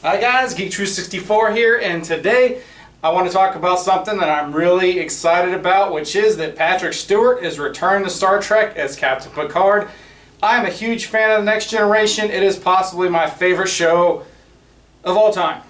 Hi guys, GeekTrue64 here, and today I want to talk about something that I'm really excited about, which is that Patrick Stewart is returning to Star Trek as Captain Picard. I'm a huge fan of The Next Generation. It is possibly my favorite show of all time.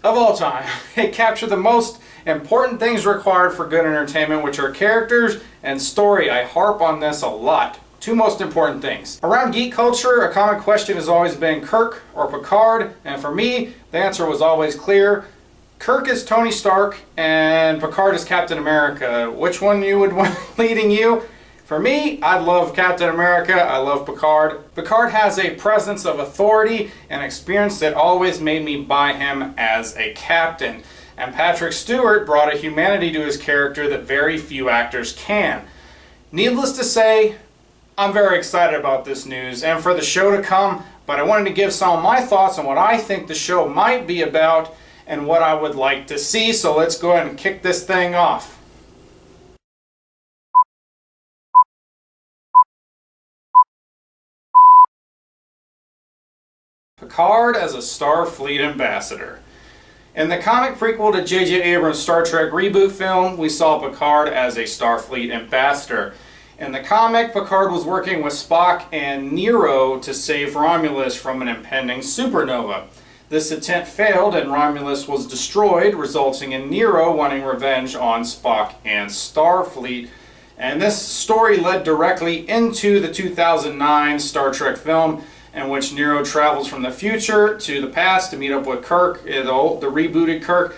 Of all time. It captured the most important things required for good entertainment, which are characters and story. I harp on this a lot. Two most important things. Around geek culture, a common question has always been Kirk or Picard, and for me, the answer was always clear. Kirk is Tony Stark, and Picard is Captain America. Which one you would want leading you? For me, I love Captain America, I love Picard. Picard has a presence of authority and experience that always made me buy him as a captain. And Patrick Stewart brought a humanity to his character that very few actors can. Needless to say, I'm very excited about this news and for the show to come, but I wanted to give some of my thoughts on what I think the show might be about and what I would like to see, so let's go ahead and kick this thing off. Picard as a Starfleet ambassador. In the comic prequel to J.J. Abrams' Star Trek reboot film, we saw Picard as a Starfleet ambassador. In the comic, Picard was working with Spock and Nero to save Romulus from an impending supernova. This attempt failed and Romulus was destroyed, resulting in Nero wanting revenge on Spock and Starfleet. And this story led directly into the 2009 Star Trek film, in which Nero travels from the future to the past to meet up with Kirk, the rebooted Kirk.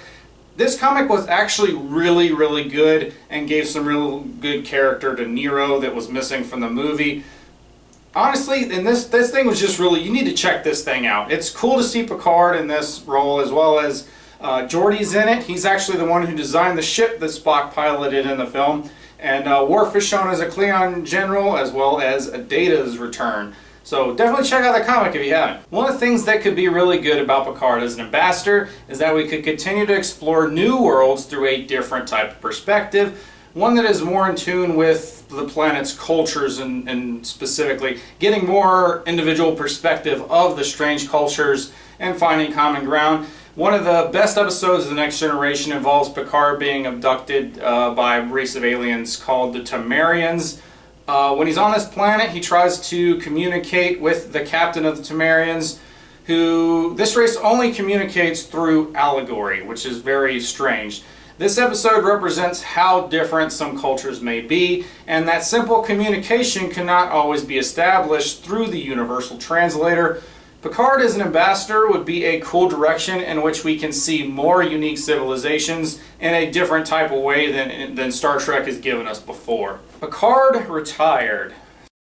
This comic was actually really good and gave some real good character to Nero that was missing from the movie. Honestly, and this thing was just really, you need to check this thing out. It's cool to see Picard in this role, as well as Geordi's in it. He's actually the one who designed the ship that Spock piloted in the film. And Worf is shown as a Klingon general, as well as a Data's return. So definitely check out the comic if you haven't. One of the things that could be really good about Picard as an ambassador is that we could continue to explore new worlds through a different type of perspective, one that is more in tune with the planet's cultures and specifically getting more individual perspective of the strange cultures and finding common ground. One of the best episodes of The Next Generation involves Picard being abducted by a race of aliens called the Tamarians. When he's on this planet, he tries to communicate with the captain of the Tamarians, who this race only communicates through allegory, which is very strange. This episode represents how different some cultures may be, and that simple communication cannot always be established through the universal translator. Picard as an ambassador would be a cool direction in which we can see more unique civilizations in a different type of way than Star Trek has given us before. Picard retired.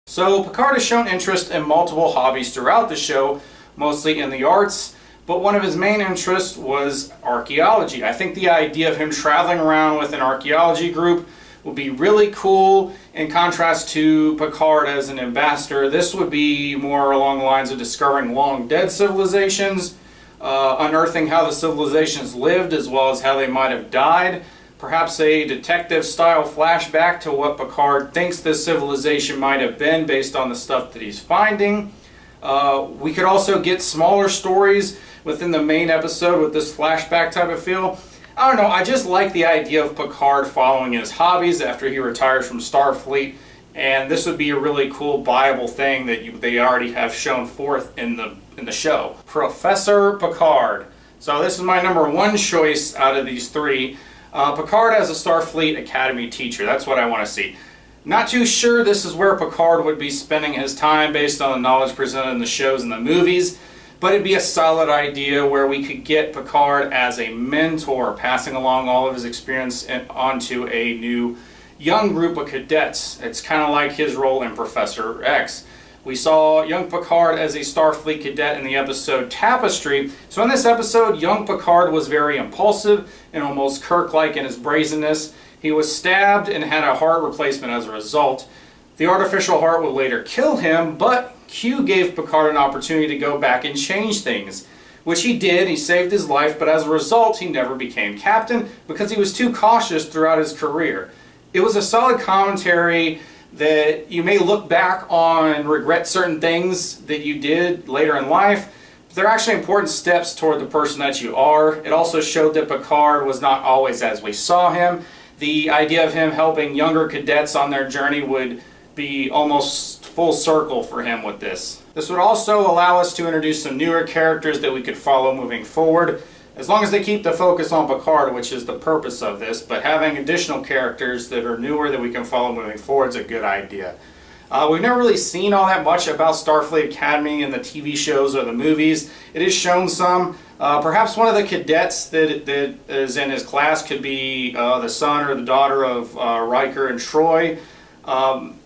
So Picard has shown interest in multiple hobbies throughout the show, mostly in the arts, but one of his main interests was archaeology. I think the idea of him traveling around with an archaeology group would be really cool in contrast to Picard as an ambassador. This would be more along the lines of discovering long dead civilizations, unearthing how the civilizations lived as well as how they might have died. Perhaps a detective style flashback to what Picard thinks this civilization might have been based on the stuff that he's finding. We could also get smaller stories within the main episode with this flashback type of feel. I don't know, I just like the idea of Picard following his hobbies after he retires from Starfleet, and this would be a really cool, viable thing that they already have shown forth in the show. Professor Picard. So this is my number one choice out of these three. Picard as a Starfleet Academy teacher, that's what I want to see. Not too sure this is where Picard would be spending his time based on the knowledge presented in the shows and the movies, but it'd be a solid idea where we could get Picard as a mentor, passing along all of his experience onto a new young group of cadets. It's kind of like his role in Professor X. We saw young Picard as a Starfleet cadet in the episode Tapestry. So in this episode, young Picard was very impulsive and almost Kirk-like in his brazenness. He was stabbed and had a heart replacement as a result. The artificial heart would later kill him, but Q gave Picard an opportunity to go back and change things, which he did. He saved his life, but as a result, he never became captain because he was too cautious throughout his career. It was a solid commentary that you may look back on and regret certain things that you did later in life, They're actually important steps toward the person that you are. It also showed that Picard was not always as we saw him. The idea of him helping younger cadets on their journey would be almost full circle for him with this. This would also allow us to introduce some newer characters that we could follow moving forward, as long as they keep the focus on Picard, which is the purpose of this, but having additional characters that are newer that we can follow moving forward is a good idea. We've never really seen all that much about Starfleet Academy in the TV shows or the movies. It is shown some. Perhaps one of the cadets that is in his class could be the son or the daughter of Riker and Troy.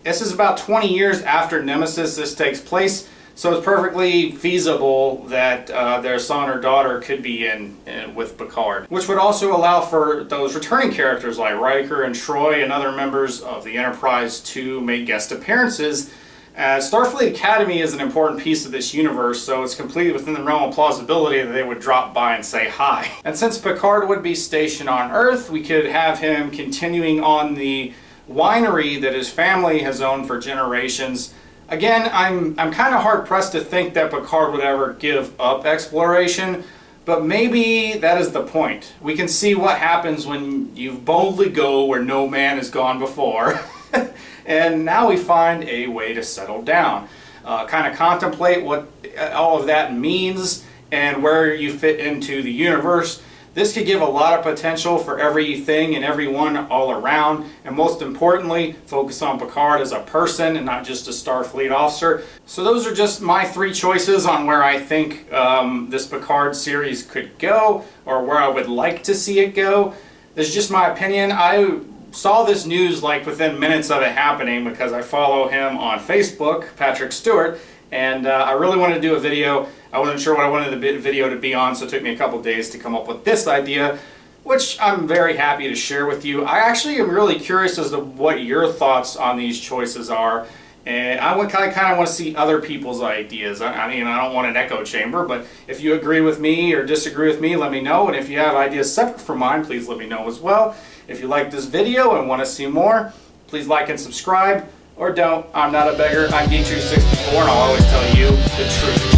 This is about 20 years after Nemesis this takes place, so it's perfectly feasible that their son or daughter could be in with Picard, which would also allow for those returning characters like Riker and Troy and other members of the Enterprise to make guest appearances. Starfleet Academy is an important piece of this universe, so it's completely within the realm of plausibility that they would drop by and say hi. And since Picard would be stationed on Earth, we could have him continuing on the winery that his family has owned for generations. Again, I'm kind of hard-pressed to think that Picard would ever give up exploration, but maybe that is the point. We can see what happens when you boldly go where no man has gone before. And now we find a way to settle down. Kind of contemplate what all of that means and where you fit into the universe. This could give a lot of potential for everything and everyone all around, and most importantly, focus on Picard as a person and not just a Starfleet officer. So those are just my 3 choices on where I think this Picard series could go, or where I would like to see it go. This is just my opinion. I saw this news like within minutes of it happening because I follow him on Facebook, Patrick Stewart, and I really wanted to do a video. I wasn't sure what I wanted the video to be on, so it took me a couple days to come up with this idea, which I'm very happy to share with you. I actually am really curious as to what your thoughts on these choices are, and I kind of want to see other people's ideas. I mean, I don't want an echo chamber, but if you agree with me or disagree with me, let me know, and if you have ideas separate from mine, please let me know as well. If you like this video and want to see more, please like and subscribe, or don't. I'm not a beggar. I'm D264, and I'll always tell you the truth.